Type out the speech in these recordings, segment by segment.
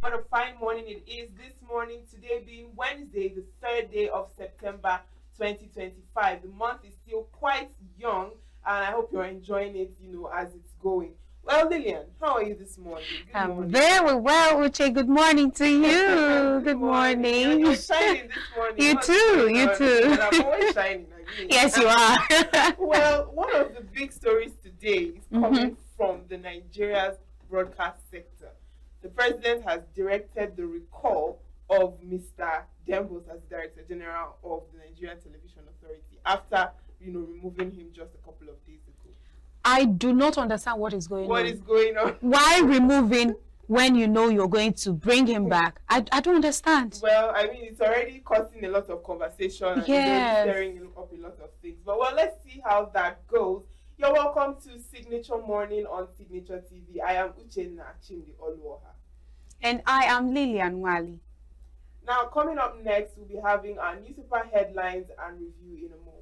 What a fine morning it is this morning, today being Wednesday, the 3rd day of September 2025. The month is still quite young, and I hope you're enjoying it, as it's going. Well, Lillian, how are you this morning? Good I'm morning. very well, Uche. Good morning to you. Good Good morning. morning. You're shining this morning. You What's too. going You on? too. Well, I'm always shining. I mean. Yes, you are. Well, one of the big stories today is coming from the Nigeria's broadcast sector. The president has directed the recall of Mr. Dembos as Director General of the Nigerian Television Authority after, removing him just a couple of days ago. I do not understand what is going on. What is going on? Why removing when you know you're going to bring him back? I don't understand. Well, I mean, it's already causing a lot of conversation and Yes. stirring up a lot of things. But let's see how that goes. You're welcome to Signature Morning on Signature TV. I am Uchenna Chimdi Oluoha. And I am Lillian Wali. Now, coming up next, we'll be having our newspaper headlines and review in a moment.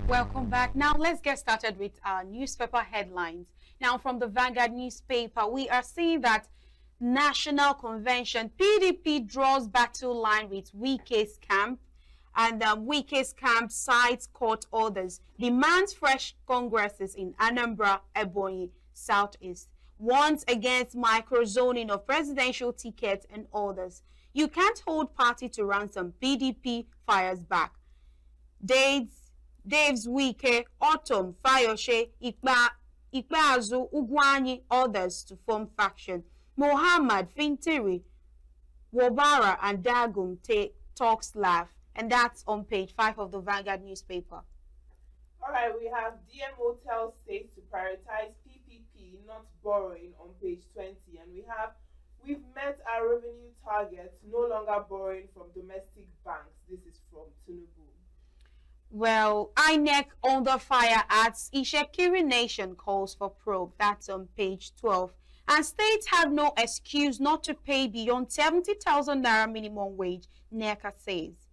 Welcome back. Now let's get started with our newspaper headlines. Now from the Vanguard newspaper, we are seeing that National Convention, PDP draws battle line with Wike's camp, and Wike's camp cites court orders, demands fresh congresses in Anambra, Ebonyi, Southeast, warns against microzoning of presidential tickets and others. You can't hold party to ransom, PDP fires back. Dave's Wike, Autumn, Fayoshe, Ikpeazu, Ugwani, others to form faction. Mohammed, Fintiri, Wobara, and Dagum talks laugh. And that's on page 5 of the Vanguard newspaper. All right, we have DMO tells states to prioritize PPP, not borrowing, on page 20. And we've met our revenue targets, no longer borrowing from domestic banks. This is from Tinubu. Well, INEC under fire as Ishekiri Nation calls for probe. That's on page 12. And states have no excuse not to pay beyond 70,000 naira minimum wage, NECA says.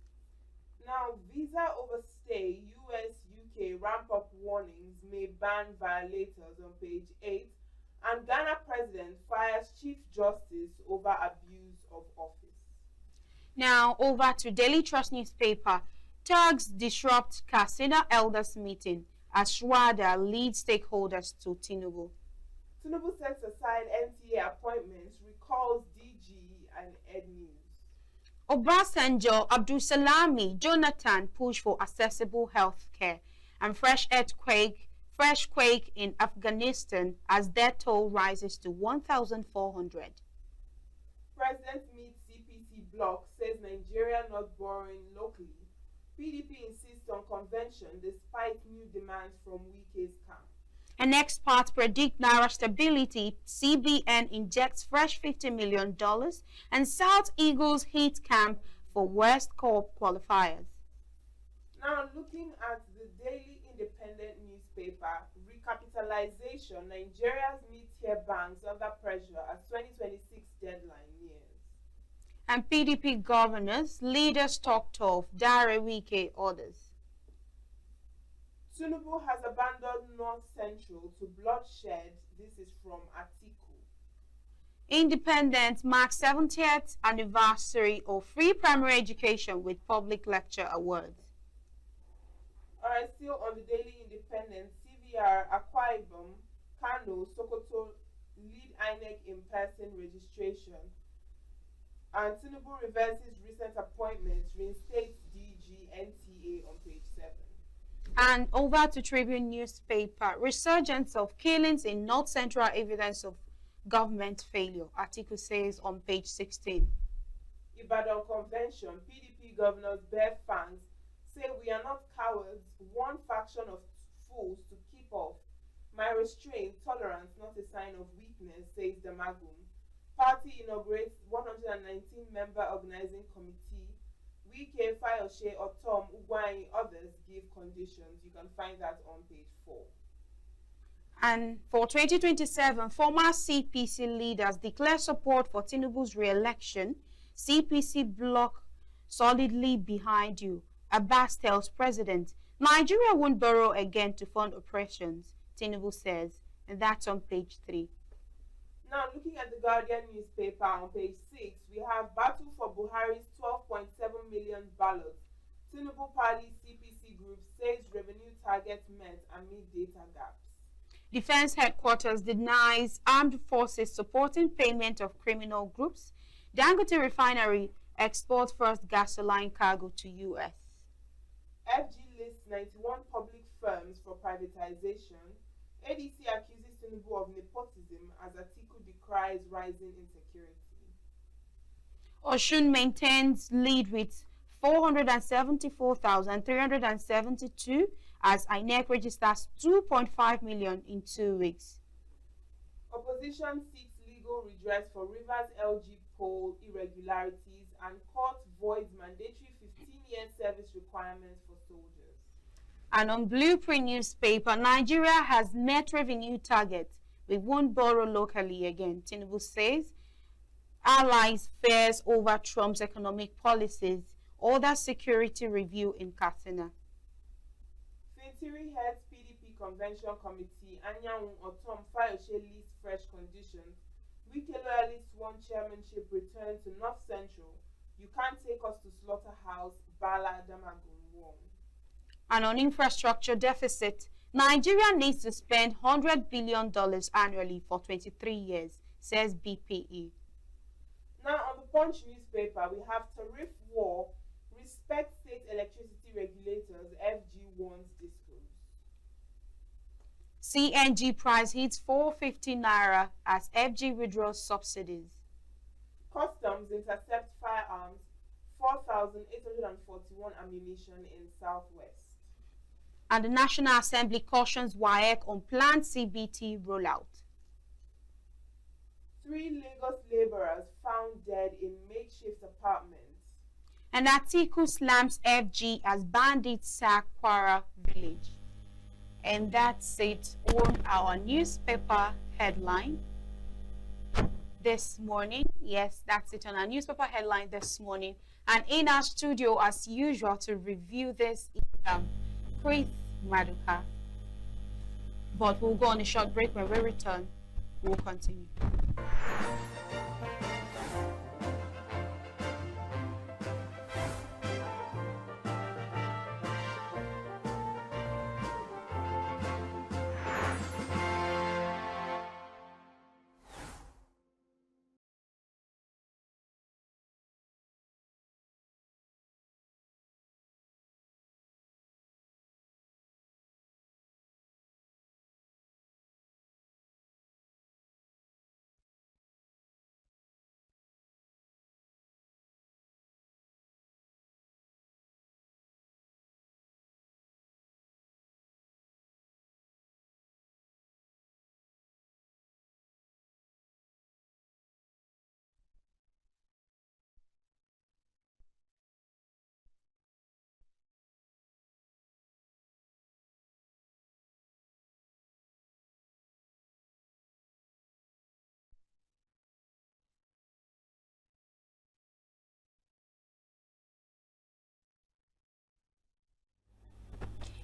Now, visa overstay, US, UK ramp up warnings may ban violators on page 8. And Ghana president fires Chief Justice over abuse of office. Now, over to Daily Trust newspaper. Thugs disrupt Katsina elders meeting as Shwada leads stakeholders to Tinubu. Tinubu sets aside NTA appointments, recalls DG and Ed News. Obasanjo, Abdulsalami, Jonathan push for accessible health care, and fresh quake in Afghanistan as death toll rises to 1,400. President meets CPC bloc, says Nigeria not borrowing locally. PDP insists on convention despite new demands from Wike's camp. And experts predict Naira stability. CBN injects fresh $50 million, and South Eagles hit camp for West Corp qualifiers. Now, looking at the Daily Independent newspaper, recapitalization, Nigeria's mid-tier banks under pressure as 2026 deadline nears. And PDP governors, leaders talk tough, Dare Wike orders. Tinubu has abandoned North Central to bloodshed. This is from Atiku. Independence marks 70th anniversary of free primary education with public lecture awards. All right, still on the Daily Independent, CVR, Akwa Ibom, Kano, Sokoto lead INEC in-person registration. And Tinubu reverses recent appointments, reinstates DG NTA on page 7. And over to Tribune newspaper, resurgence of killings in North Central evidence of government failure, article says on page 16. Ibadan Convention, PDP governors bear fangs, say we are not cowards, one faction of fools to keep off. My restraint, tolerance, not a sign of weakness, says Damagum. Party inaugurates 119-member organizing committee. Wike, Fayoshe, Otom, Ugwai, others give conditions. You can find that on page 4. And for 2027, former CPC leaders declare support for Tinubu's re-election. CPC bloc solidly behind you. Abbas tells president, Nigeria won't borrow again to fund operations, Tinubu says. And that's on page 3. Now, looking at the Guardian newspaper on page 6, we have battle for Buhari's 12.7 million ballots. Tinubu Party CPC group says revenue targets met amid data gaps. Defense headquarters denies armed forces supporting payment of criminal groups. Dangote refinery exports first gasoline cargo to U.S. FG lists 91 public firms for privatization. ADC accuses Tinubu of nepotism as Atiku decries rising insecurity. Osun maintains lead with 474,372 as INEC registers 2.5 million in 2 weeks. Opposition seeks legal redress for Rivers LG poll irregularities, and court voids mandatory 15-year service requirements for soldiers. And on Blueprint newspaper, Nigeria has met revenue targets. We won't borrow locally again, Tinubu says. Allies fears over Trump's economic policies. Order security review in Katsina. Fintiri heads PDP convention committee. Anyanwu Otom Fayose lists fresh conditions. Wike loyalist won chairmanship return to North Central. You can't take us to slaughterhouse. Bala Damagun won. And on infrastructure deficit, Nigeria needs to spend $100 billion annually for 23 years, says BPE. Now on the Punch newspaper, we have tariff war. Respect state electricity regulators. FG warns discourse. CNG price hits 450 naira as FG withdraws subsidies. Customs intercept firearms. 4,841 ammunition in Southwest. And the National Assembly cautions WAEC on planned CBT rollout. 3 Lagos laborers found dead in makeshift apartments. And Atiku slams FG as bandits sack Kwara village. And that's it on our newspaper headline this morning. Yes, that's it on our newspaper headline this morning. And in our studio, as usual, to review this is Chris Maduka. But we'll go on a short break. When we return, we'll continue.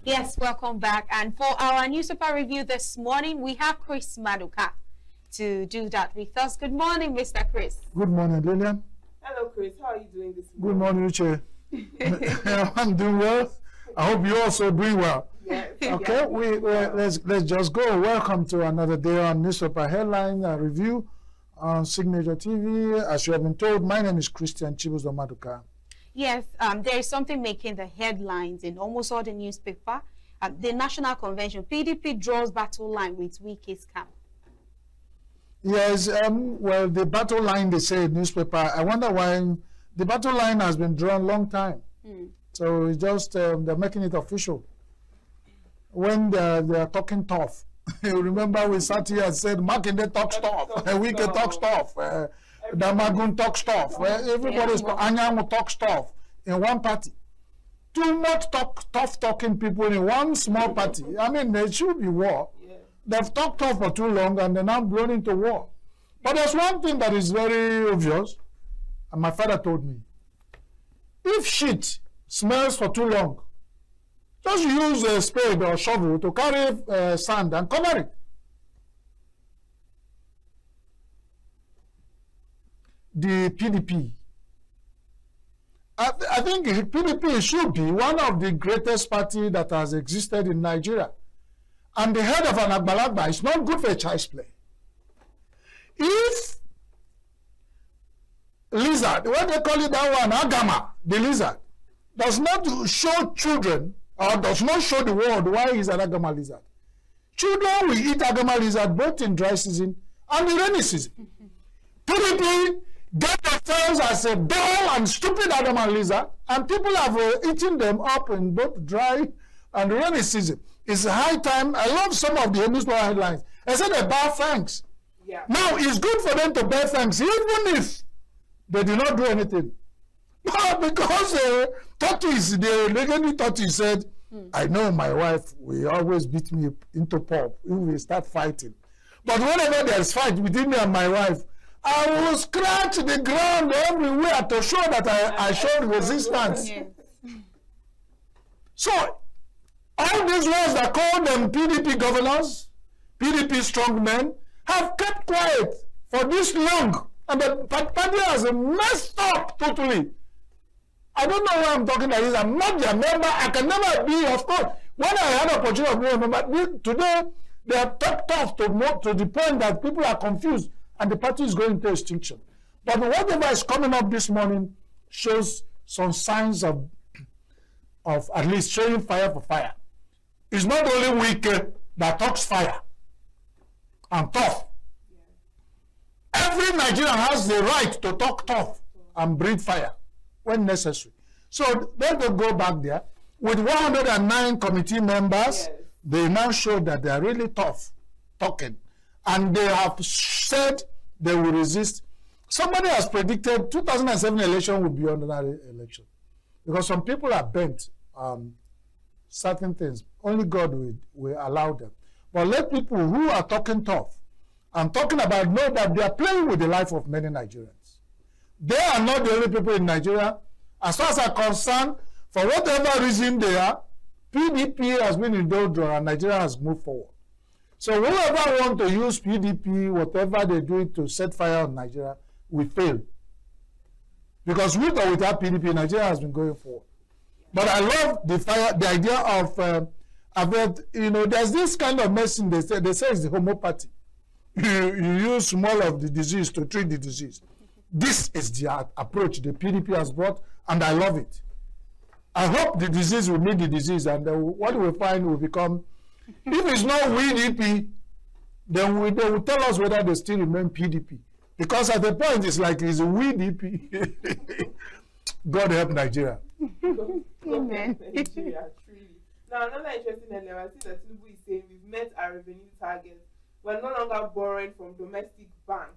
Yes, welcome back. And for our newspaper review this morning, we have Chris Maduka to do that with us. Good morning, Mr. Chris. Good morning, Lillian. Hello, Chris. How are you doing this Good morning? morning, Uche. I'm doing well. I hope you're also doing well. Yes. Okay, let's just go. Welcome to another day on newspaper headline review on Signature TV. As you have been told, my name is Christian Chibuzo Maduka. Yes, there is something making the headlines in almost all the newspaper. The National Convention, PDP draws battle line with Wike's camp. Yes, well, the battle line, they say in newspaper, I wonder why the battle line has been drawn long time. So it's just, they're making it official. When they're talking tough. You remember we sat here and said, Makinde talk stuff, Wike talk stuff, Damagun talk stuff, everybody's Anyanwu talk stuff in one party. Too much tough talking people in one small party. I mean, there should be war. Yeah. they've talked tough for too long and they're now blown into war. But there's one thing that is very obvious, and my father told me. If shit smells for too long, just use a spade or shovel to carry sand and cover it. The PDP. I think PDP should be one of the greatest parties that has existed in Nigeria. And the head of an Agbalagba is not good for a child's play. If lizard, what they call it that one, Agama, the lizard, does not show children or does not show the world why he's an Agama lizard. Children will eat Agama lizard both in dry season and in rainy season. PDP get themselves as a dull and stupid Agama lizard, and people have eaten them up in both dry and rainy season. It's high time. I love some of the newspaper headlines. I said they bear thanks. Yeah. Now, it's good for them to bear thanks, even if they do not do anything. But because tortoise, the legendary tortoise said, I know my wife will always beat me into pulp if we start fighting. But whenever there's fight between me and my wife, I will scratch the ground everywhere to show that I showed resistance. Yes. So, all these ones that call them PDP governors, PDP strongmen, have kept quiet for this long. And the party has messed up totally. I don't know why I'm talking like this. I'm not their member. I can never be, of course. When I had an opportunity of being a member, today they have talked off to the point that people are confused and the party is going into extinction. But whatever is coming up this morning shows some signs of at least showing fire for fire. It's not only Wike that talks fire and tough. Every Nigerian has the right to talk tough and breathe fire when necessary. So then they go back there. With 109 committee members, they now show that they are really tough talking. And they have said they will resist. Somebody has predicted 2007 election will be ordinary election. Because some people are bent on certain things. Only God will allow them. But let people who are talking tough and talking about know that they are playing with the life of many Nigerians. They are not the only people in Nigeria. As far as I'm concerned, for whatever reason they are, PDP has been in doldrum and Nigeria has moved forward. So whoever want to use PDP, whatever they do to set fire on Nigeria, will fail. Because with or without PDP, Nigeria has been going forward. But I love the idea of, there's this kind of medicine they say it's the homeopathy. You use small of the disease to treat the disease. This is the approach the PDP has brought, and I love it. I hope the disease will meet the disease, and what we find will become, if it's not WDP, then they will tell us whether they still remain PDP. Because at the point, it's like it's WDP. God help Nigeria. Amen. Nigeria, truly. Now, another interesting element, I see that Tinubu is saying we've met our revenue target. We're no longer borrowing from domestic banks.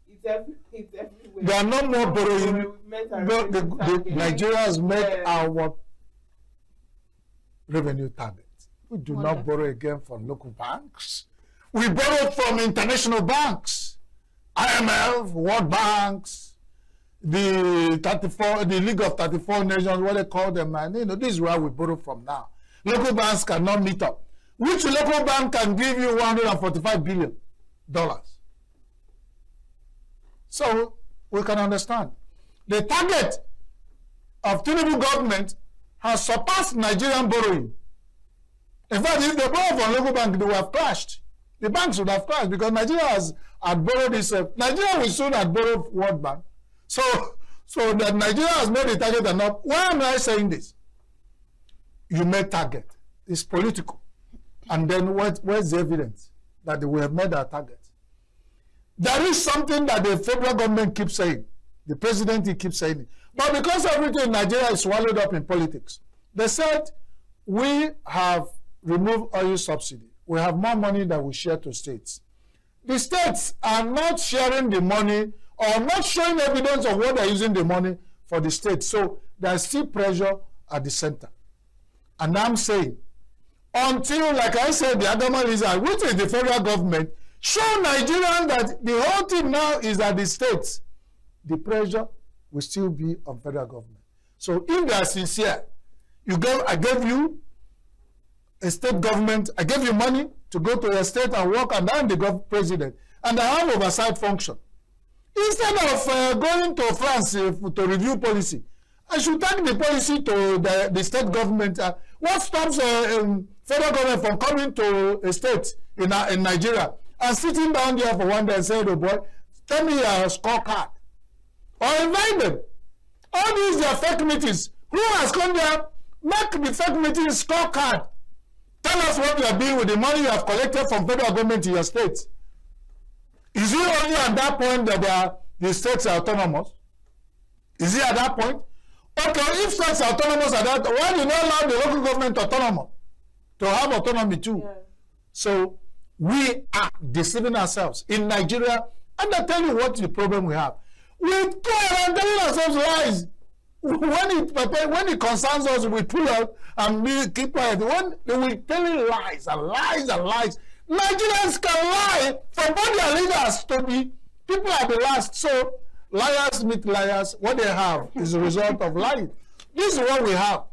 It's everywhere. They are no more borrowing. Nigeria has met our revenue target. We do not borrow again from local banks. We borrow from international banks, IMF, World Banks, the League of 34 Nations, what they call them. And this is where we borrow from now. Local banks cannot meet up. Which local bank can give you $145 billion? So we can understand. The target of Tinubu government has surpassed Nigerian borrowing. In fact, if they borrow from local bank, they would have crashed. The banks would have crashed because Nigeria had borrowed itself. Nigeria will soon have borrowed World Bank. So that Nigeria has made the target enough. Why am I saying this? You made target. It's political. And then where's the evidence that we have made our target? There is something that the federal government keeps saying. The president, he keeps saying it. But because everything in Nigeria is swallowed up in politics, they said, we have removed oil subsidy. We have more money that we share to states. The states are not sharing the money or not showing evidence of what they're using the money for the states. So there's still pressure at the center. And I'm saying, until, like I said, the Adama Lizard, which is the federal government, show Nigerians that the whole thing now is at the states. The pressure will still be on federal government. So if they are sincere, I gave you a state government, I gave you money to go to your state and work, and I'm the president, and I have oversight function. Instead of going to France to review policy, I should take the policy to the state government. What stops federal government from coming to a state in Nigeria and sitting down there for one day and saying, oh boy, tell me your scorecard? Or invite them. All these are fake meetings. Who has come there? Make the fake meeting scorecard. Tell us what you are doing with the money you have collected from federal government in your state. Is it only at that point that the states are autonomous? Is it at that point? Okay, if states are autonomous at that, why do you not allow the local government to have autonomy too? Yeah. So we are deceiving ourselves in Nigeria. And I tell you what the problem we have. We go around telling ourselves lies. When it concerns us, we pull out and we keep quiet. When we telling lies and lies and lies, Nigerians can lie from what their leaders to be people at the last. So liars meet liars. What they have is a result of lying. This is what we have.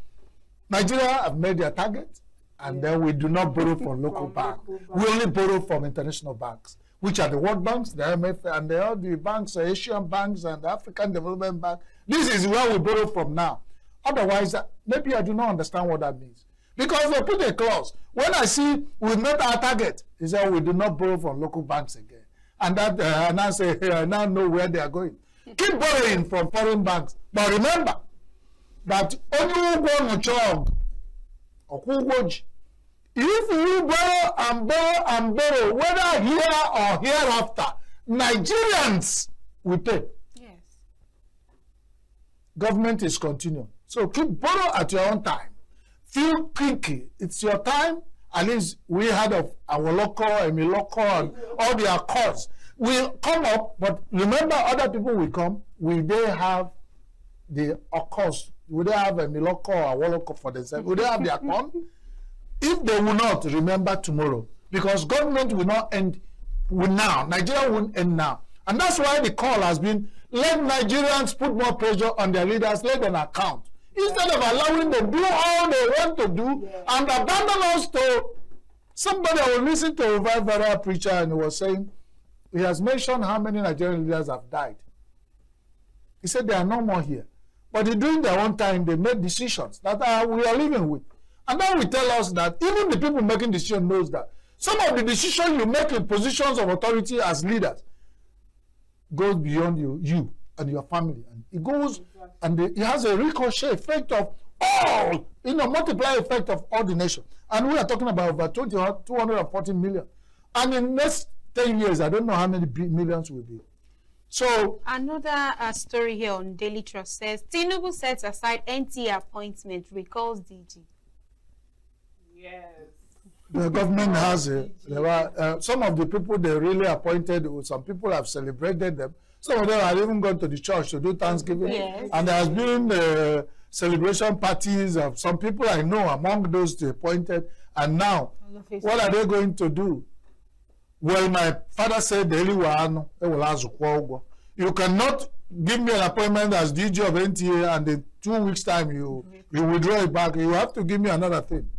Nigeria have made their target, and then we do not borrow from local banks. We only borrow from international banks, which are the World Banks, the IMF, and all the banks, Asian banks, and the African Development Bank. This is where we borrow from now. Otherwise, maybe I do not understand what that means. Because they put a clause. When I see we met our target, he said we do not borrow from local banks again. And that, and I say, hey, I now know where they are going. Keep borrowing from foreign banks. But remember that if we borrow and borrow and borrow, whether here or hereafter, Nigerians will pay. Yes. Government is continuing. So keep borrow at your own time. Feel kinky. It's your time. At least we heard of our local, local, and all the accords. We'll come up, but remember other people will come. Will they have the accords? Will they have a Miloko or a Woloko for themselves? Will they have the accord? If they will not, remember tomorrow. Because government will not end now. Nigeria won't end now. And that's why the call has been, let Nigerians put more pressure on their leaders, let them account. Instead of allowing them do all they want to do and abandon us to somebody. I was listening to a viral preacher and he was saying, he has mentioned how many Nigerian leaders have died. He said they are no more here. But during their own time, they made decisions that we are living with. And then we tell us that even the people making decisions knows that some of the decisions you make in positions of authority as leaders goes beyond you and your family. And it goes, and it has a ricochet effect of all, multiply effect of all the nation. And we are talking about over 240 million. And in the next 10 years, I don't know how many millions will be. So another story here on Daily Trust says Tinubu sets aside NTA appointment, recalls DG. Yes. The government has some of the people they really appointed. Some people have celebrated them. Some of them have even gone to the church to do Thanksgiving. Yes. And there has been celebration parties of some people I know among those they appointed. And now, what are they going to do? Well, my father said, you cannot give me an appointment as DG of NTA and in 2 weeks' time you withdraw it back. You have to give me another thing.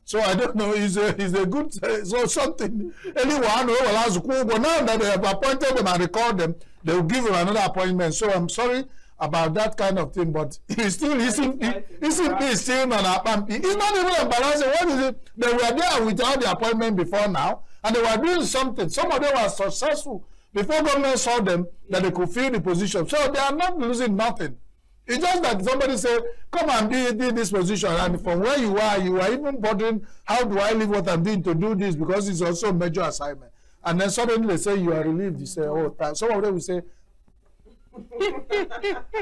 So I don't know, is a good, so something, anyone but now that they have appointed them and recalled them, they will give him another appointment. So I'm sorry about that kind of thing, but he's still still on our It's not even embarrassing. What is it? They were there without the appointment before now, and they were doing something. Some of them were successful before government saw them that they could fill the position. So they are not losing nothing. It's just that somebody said, come and be this position, and from where you are even bothering, how do I leave what I'm doing to do this, because it's also a major assignment. And then suddenly they say you are relieved. You say, oh, some of them will say,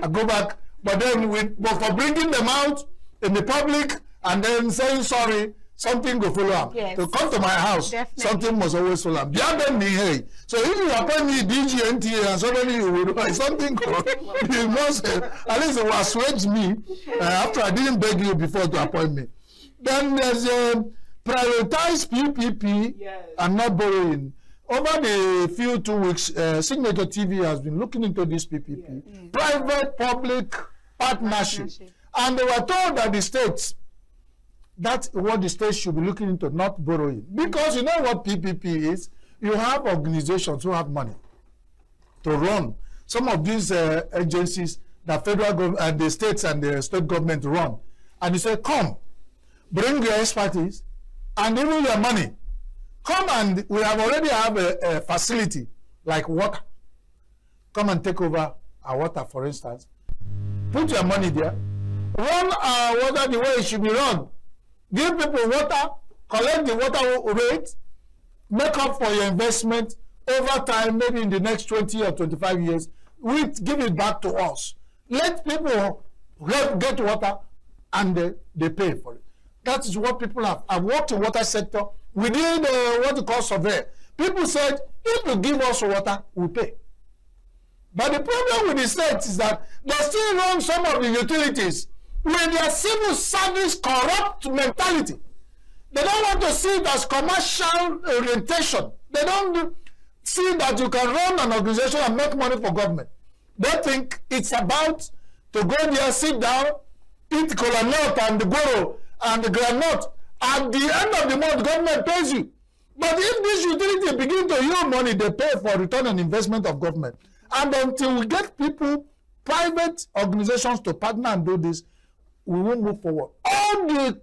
I go back. But then but for bringing them out in the public and then saying sorry, something will follow up. Yes. To come to my house, something must always follow up. So if you appoint me DG NTA and suddenly you will something you must at least it will assuage me after I didn't beg you before to appoint me. Then there's prioritize PPP Yes. and not borrowing. Over the few 2 weeks, Signature TV has been looking into this PPP, private-public partnership. And they were told that the states, that's what the states should be looking into, not borrowing. Because you know what PPP is? You have organizations who have money to run some of these agencies that federal government and the states and the state government run. And you say, come, bring your expertise and even your money. Come, and we have already have a facility like water. Come and take over our water, for instance. Put your money there. Run our water the way it should be run. Give people water, collect the water rate, make up for your investment over time, maybe in the next 20 or 25 years. Give it back to us. Let people get water and they pay for it. That is what people have. I've worked in water sector. We did what you call survey. People said, if you give us water, we pay. But the problem with the states is that they still run some of the utilities with their civil service corrupt mentality. They don't want to see it as commercial orientation. They don't see that you can run an organization and make money for government. They think it's about to go there, sit down, eat kola nut and the goro and the granite. At the end of the month, government pays you. But if this utility begin to yield money, they pay for return on investment of government. And until we get people, private organizations to partner and do this, we won't move forward. All the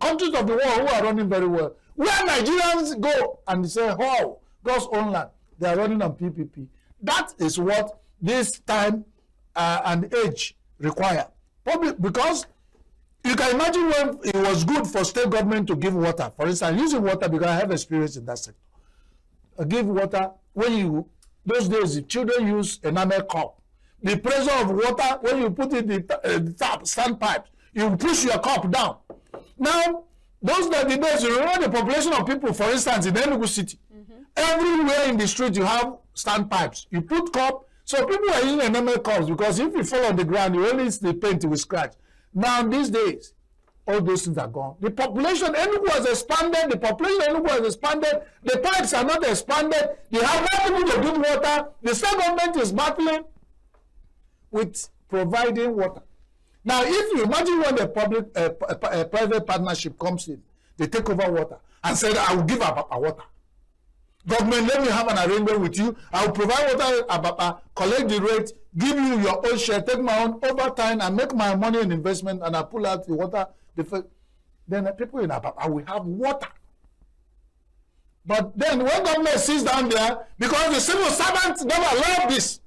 countries of the world who are running very well, where Nigerians go and say, oh, God's own land, they are running on PPP. That is what this time and age require. Probably because you can imagine when it was good for state government to give water. For instance, using water, because I have experience in that sector. Give water, those days, the children use enamel cup. The pressure of water, when you put it in the tap, standpipes, you push your cup down. Now, those are the days, you remember the population of people, for instance, in Enugu City. Everywhere in the street, you have standpipes. You put cup, so people are using enamel cups, because if you fall on the ground, you only see the paint will scratch. Now, these days, all those things are gone. The population, Enugu has expanded, the pipes are not expanded, they have more people to drink water, the state government is battling with providing water. Now, if you imagine when the private partnership comes in, they take over water and say, I will give up water. Government, let me have an arrangement with you. I will provide water, collect the rate, give you your own share, take my own overtime, and make my money in investment, and I pull out the water. Then the people in Ababa will have water. But then when government sits down there, because the civil servants never love this,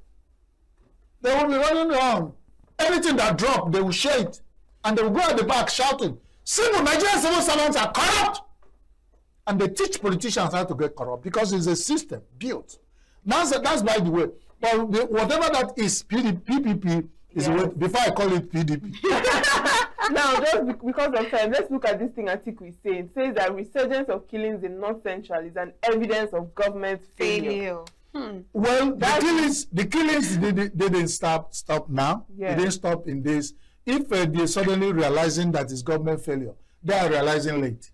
they will be running around. Anything that drop, they will share it. And they will go at the back shouting, Nigerian civil servants are corrupt. And they teach politicians how to get corrupt because it's a system built. That's by the way. But whatever that is, PPP is before I call it PDP. Now, just because of time, let's look at this thing Atiku is saying. It says that resurgence of killings in North Central is an evidence of government failure. Well, the killings didn't stop now. They didn't stop in this. If they're suddenly realizing that it's government failure, they are realizing late.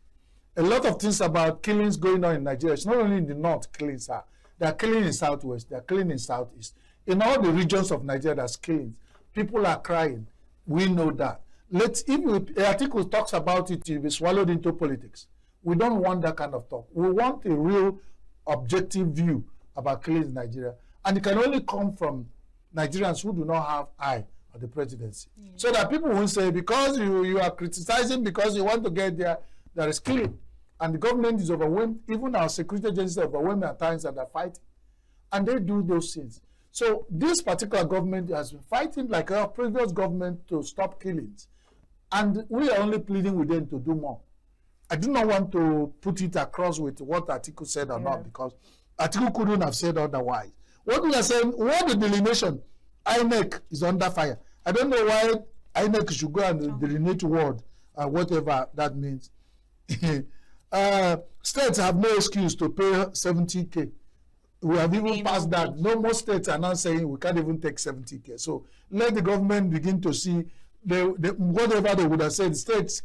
A lot of things about killings going on in Nigeria. It's not only in the north killings are. They are killing in southwest. They are killing in southeast. In all the regions of Nigeria, there's killings. People are crying. We know that. If the article talks about it, it will be swallowed into politics. We don't want that kind of talk. We want a real objective view about killings in Nigeria. And it can only come from Nigerians who do not have eye on the presidency. So that people won't say, because you are criticizing, because you want to get there, there is killing. And the government is overwhelmed. Even our security agencies are overwhelmed at times and they're fighting. And they do those things. So this particular government has been fighting like our previous government to stop killings. And we are only pleading with them to do more. I do not want to put it across with what Atiku said or not, because Atiku couldn't have said otherwise. What we are saying, what the delineation, INEC is under fire. I don't know why INEC should go and delineate word, whatever that means. States have no excuse to pay 70K. We have even passed that. No more states are now saying we can't even take 70K. So let the government begin to see whatever they would have said. States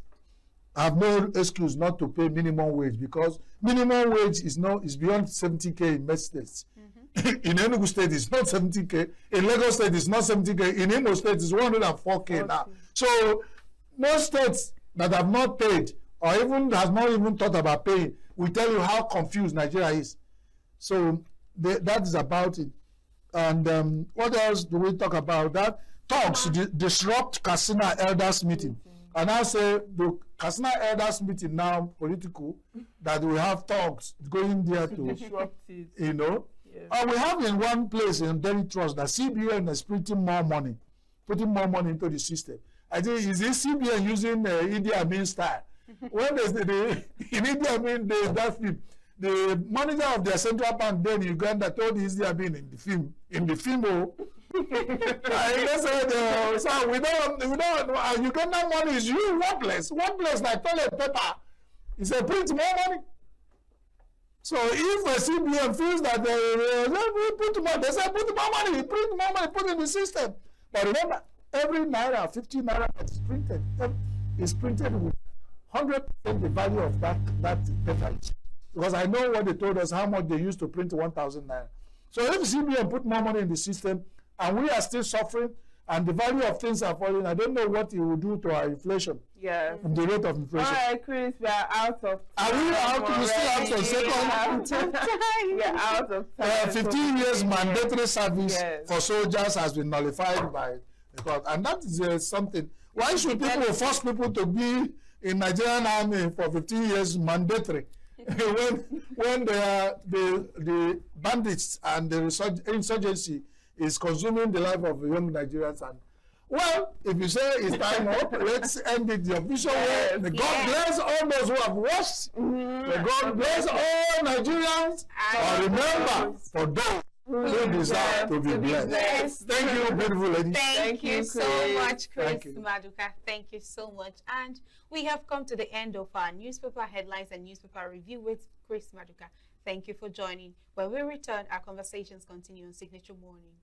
have no excuse not to pay minimum wage, because minimum wage is beyond 70K in most states. In Enugu State, it's not 70K. In Lagos State, it's not 70K. In Imo State, it's 104K now. So most states that have not paid, or even has not even thought about paying, will tell you how confused Nigeria is. So that is about it. And what else do we talk about? That talks disrupt Katsina elders meeting. And I say the Katsina elders meeting now political, that we have talks going there to disrupt it. You know. Yes. We have in one place in Daily Trust that CBN is putting more money into the system. I think is this CBN using Idi Amin style? When there's in Idi Amin that film, the manager of the central bank then in Uganda told Idi Amin in the film, oh, so we don't Ugandan money is you worthless like toilet paper. He said print more money. So if a CBN feels that we put more, they say put more money, print more money, put in the system. But remember, every naira, 50 naira is printed with 100% the value of that paper. Because I know what they told us, how much they used to print 1,000 naira. So if CBN put more money in the system, and we are still suffering, and the value of things are falling, I don't know what it will do to our inflation. Yeah. The rate of inflation. All right, Chris, we are out of time. Are we out? We still have some second. We are out of time. 15 years mandatory service for soldiers has been nullified by the court. And that is something. Why should people force people to be in Nigerian army for 15 years mandatory? when the bandits and the insurgency is consuming the life of young Nigerians. And well, if you say it's time up, let's end it the official way. May God bless all those who have watched. May God bless all Nigerians. But remember, for those who deserve to be blessed. Thank you, beautiful ladies. Thank you so much, Chris Thank you. Maduka. Thank you so much. And we have come to the end of our newspaper headlines and newspaper review with Chris Maduka. Thank you for joining. When we return, our conversations continue on Signature Morning.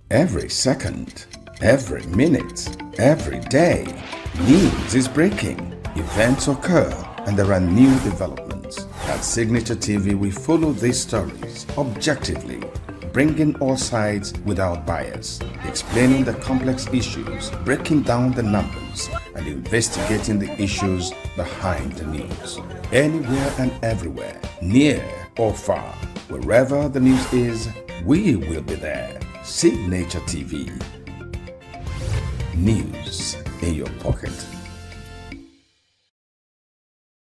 Every second, every minute, every day, news is breaking, events occur, and there are new developments. At Signature TV, we follow these stories objectively, bringing all sides without bias, explaining the complex issues, breaking down the numbers, and investigating the issues behind the news. Anywhere and everywhere, near or far, wherever the news is, we will be there. Signature TV. News in your pocket.